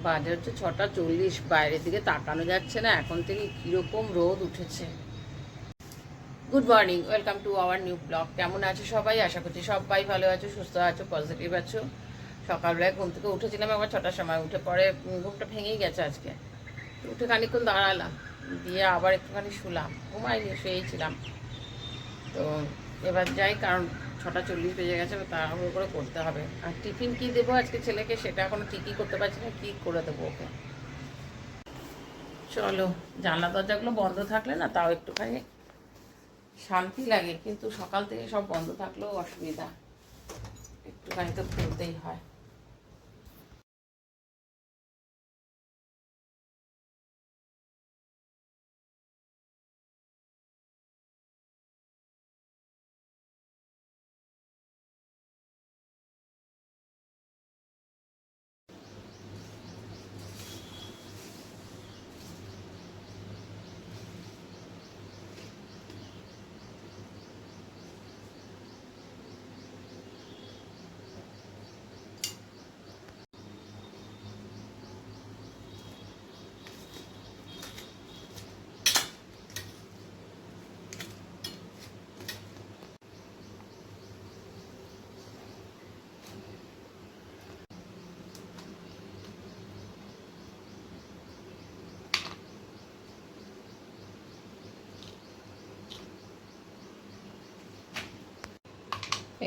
বাজে হচ্ছে 6টা 40, বাইরের দিকে তাকানো যাচ্ছে না, এখন থেকে কীরকম রোদ উঠেছে। Good morning, welcome to our new blog. কেমন আছো সবাই? আশা করছি সবাই ভালো আছো, সুস্থ আছো, পজিটিভ আছো। সকালবেলায় ঘুম থেকে উঠেছিলাম একবার 6টার সময়, উঠে পরে ঘুমটা ভেঙেই গেছে আজকে। উঠে খানিকক্ষণ দাঁড়ালাম, দিয়ে আবার একটুখানি শুলাম, ঘুমাইনি, শুয়েছিলাম। তো এবার যাই, কারণ 6টা 40 বেজে গেছে, তাড়াহুড়ো করে করতে হবে। আর টিফিন কী দেবো আজকে ছেলেকে সেটা এখনও ঠিকই করতে পারছি না, কী করে দেবো ওকে। চলো, জানলা দরজাগুলো বন্ধ থাকলে না তাও একটুখানি শান্তি লাগে, কিন্তু সকাল থেকে সব বন্ধ থাকলেও অসুবিধা, একটুখানি তো খুলতেই হয়।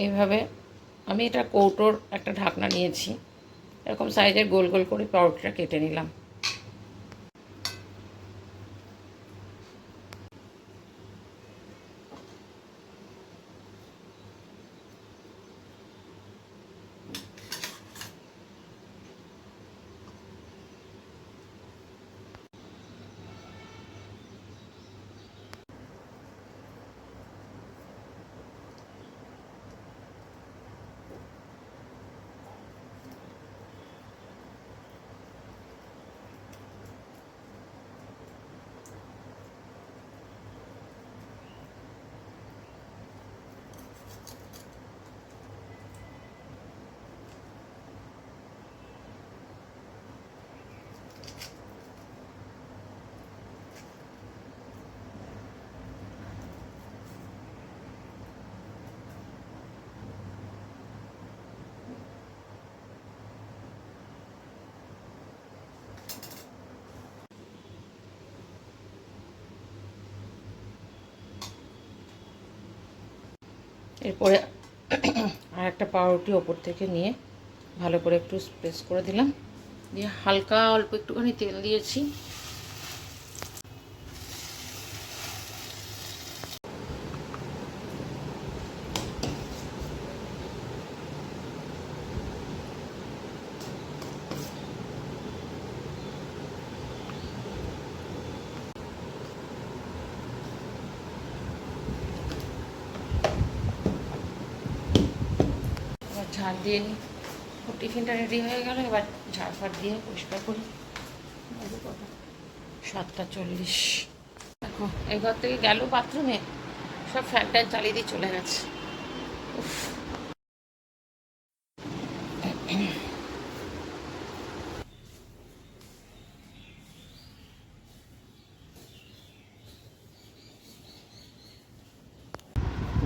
এইভাবে আমি এটা কৌটোর একটা ঢাকনা নিয়েছি, এরকম সাইজের গোল গোল করে পাউরুটিটা কেটে নিলাম। এরপরে আর একটা পাউরুটি ওপর থেকে নিয়ে ভালো করে একটু স্প্রেস করে দিলাম, দিয়ে হালকা অল্প একটুখানি তেল দিয়েছি। এবার ঝাড় দিয়ে নিই, টিফিনটা রেডি হয়ে গেল, এবার ঝাড় ফাড় দিয়ে পরিষ্কার করি। 7টা 40, দেখো এই ঘর থেকে গেল বাথরুমে, সব ফ্যান ট্যান চালিয়ে দিয়ে চলে গেছে। উফ।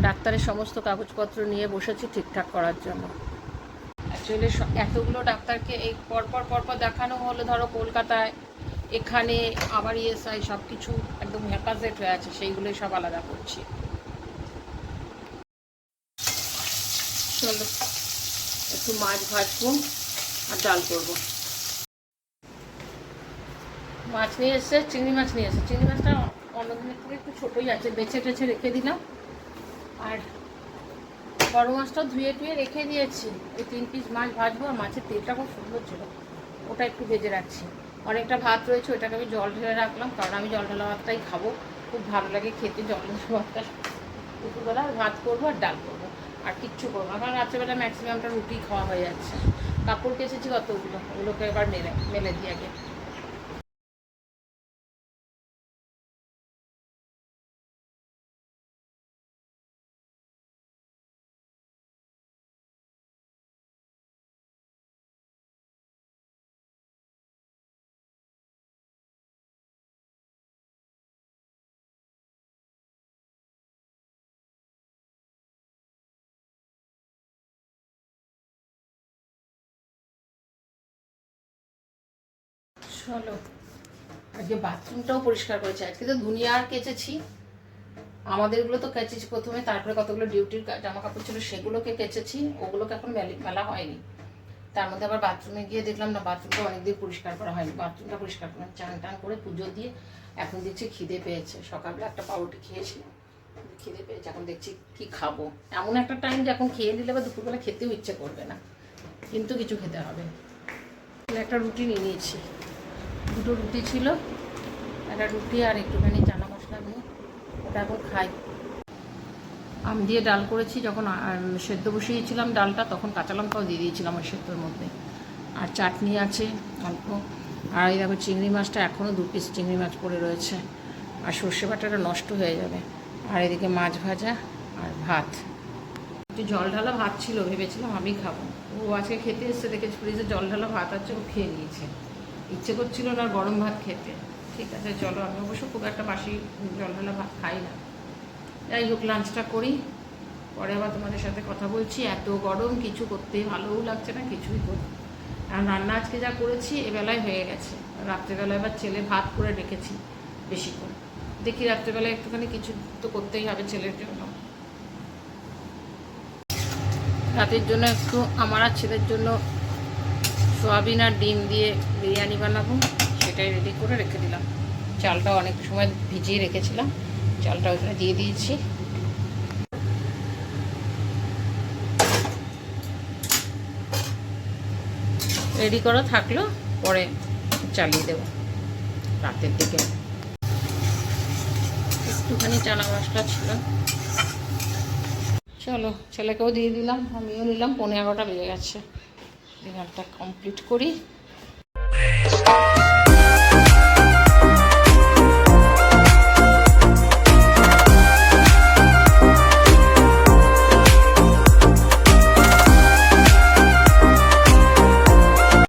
ডাক্তারের সমস্ত কাগজপত্র নিয়ে বসেছি ঠিকঠাক করার জন্য। অ্যাকচুয়ালি এতগুলো ডাক্তারকে এই পরপর পরপর দেখানো হলো, ধরো কলকাতায়, এখানে আবার ইএসআই, সব কিছু একদম হ্যাপাজেট হয়ে আছে, সেইগুলোই সব আলাদা করছি। চলো, একটু মাছ ভাজবো আর ডাল করবো। মাছ নিয়ে এসছে, চিংড়ি মাছ নিয়ে এসছে, চিংড়ি মাছটা অন্যদিনের থেকে একটু ছোটোই আছে, বেছে টেছে রেখে দিলাম। আর বড় মাছটাও ধুয়ে টুয়ে রেখে দিয়েছি, ওই 3 পিস মাছ ভাজবো। আর মাছের তেলটা খুব সুন্দর ছিল, ওটা একটু ভেজে রাখছি। অনেকটা ভাত রয়েছে, ওইটাকে আমি জল ঢেলে রাখলাম, কারণ আমি জল ঢালা ভাতটাই খাবো, খুব ভালো লাগে খেতে জল ঢালা ভাতটা। দুপুরবেলা ভাত করবো আর ডাল করবো, আর কিচ্ছু করবো না, কারণ রাত্রেবেলা ম্যাক্সিমামটা রুটি খাওয়া হয়ে যাচ্ছে। কাপড় কেচেছি কতগুলো, ওগুলোকে এবার মেলে মেলে দিয়ে আগে। চলো আজকে বাথরুমটাও পরিষ্কার করেছি। আজকে তো দুনিয়ার কেচেছি, আমাদেরগুলো তো কেচেছি প্রথমে, তারপরে কতগুলো ডিউটির জামা কাপড় ছিল সেগুলোকে কেচেছি, ওগুলোকে এখন মেলা হয়নি। তার মধ্যে আবার বাথরুমে গিয়ে দেখলাম না, বাথরুমটা অনেকদিন পরিষ্কার করা হয়নি। বাথরুমটা পরিষ্কার করলাম, চান টান করে পুজো দিয়ে এখন দেখছি খিদে পেয়েছে। সকালবেলা একটা পাউরুটি খেয়েছিলাম, খিদে পেয়েছে, এখন দেখছি কি খাবো। এমন একটা টাইম যে এখন খেয়ে নিলে বা দুপুরবেলা খেতেও ইচ্ছে করবে না, কিন্তু কিছু খেতে হবে। একটা রুটি নিয়ে নিয়েছি, দুটো রুটি ছিল, একটা রুটি আর একটুখানি চানা মশলা দিয়ে ওটা এখন খাই। আম দিয়ে ডাল করেছি, যখন সেদ্ধ বসিয়েছিলাম ডালটা তখন কাঁচা লঙ্কাও দিয়ে দিয়েছিলাম ওই সেদ্ধর মধ্যে। আর চাটনি আছে অল্প, আর এই দেখো চিংড়ি মাছটা এখনও 2 পিস চিংড়ি মাছ পড়ে রয়েছে, আর সর্ষে বাটাটা নষ্ট হয়ে যাবে। আর এদিকে মাছ ভাজা আর ভাত, একটু জল ঢালা ভাত ছিল, ভেবেছিলাম আমি খাবো। ও আজকে খেতে এসছে, দেখেছি ফ্রিজে জল ঢালা ভাত আছে, ও খেয়ে নিয়েছে। ইচ্ছে করছিল না গরম ভাত খেতে। ঠিক আছে চলো, আমি অবশ্য খুব একটা বাসি জল ঢালা ভাত খাই না। যাই হোক, লাঞ্চটা করি, পরে আবার তোমাদের সাথে কথা বলছি। এত গরম, কিছু করতেই ভালোও লাগছে না, কিছুই করতে। আর রান্না আজকে যা করেছি এবেলায় হয়ে গেছে। রাত্রেবেলায় এবার ছেলে ভাত করে রেখেছি বেশি করে, দেখি রাত্রেবেলায় একটুখানি কিছু তো করতেই হবে ছেলের জন্য। রাতের জন্য একটু আমার আর ছেলের জন্য সোয়াবিন আর ডিম দিয়ে বিরিয়ানি বানাবো, সেটাই রেডি করে রেখে দিলাম। চালটা অনেক সময় ভিজিয়ে রেখেছিলাম, চালটা ওখানে দিয়ে দিয়েছি। রেডি করা থাকলো, পরে চালিয়ে দেব রাতের দিকে। একটুখানি চানা মশলা ছিল। চলো ছেলেকেও দিয়ে দিলাম, আমিও নিলাম। 11:15 বেজে গেছে, ডিনারটা কমপ্লিট করি।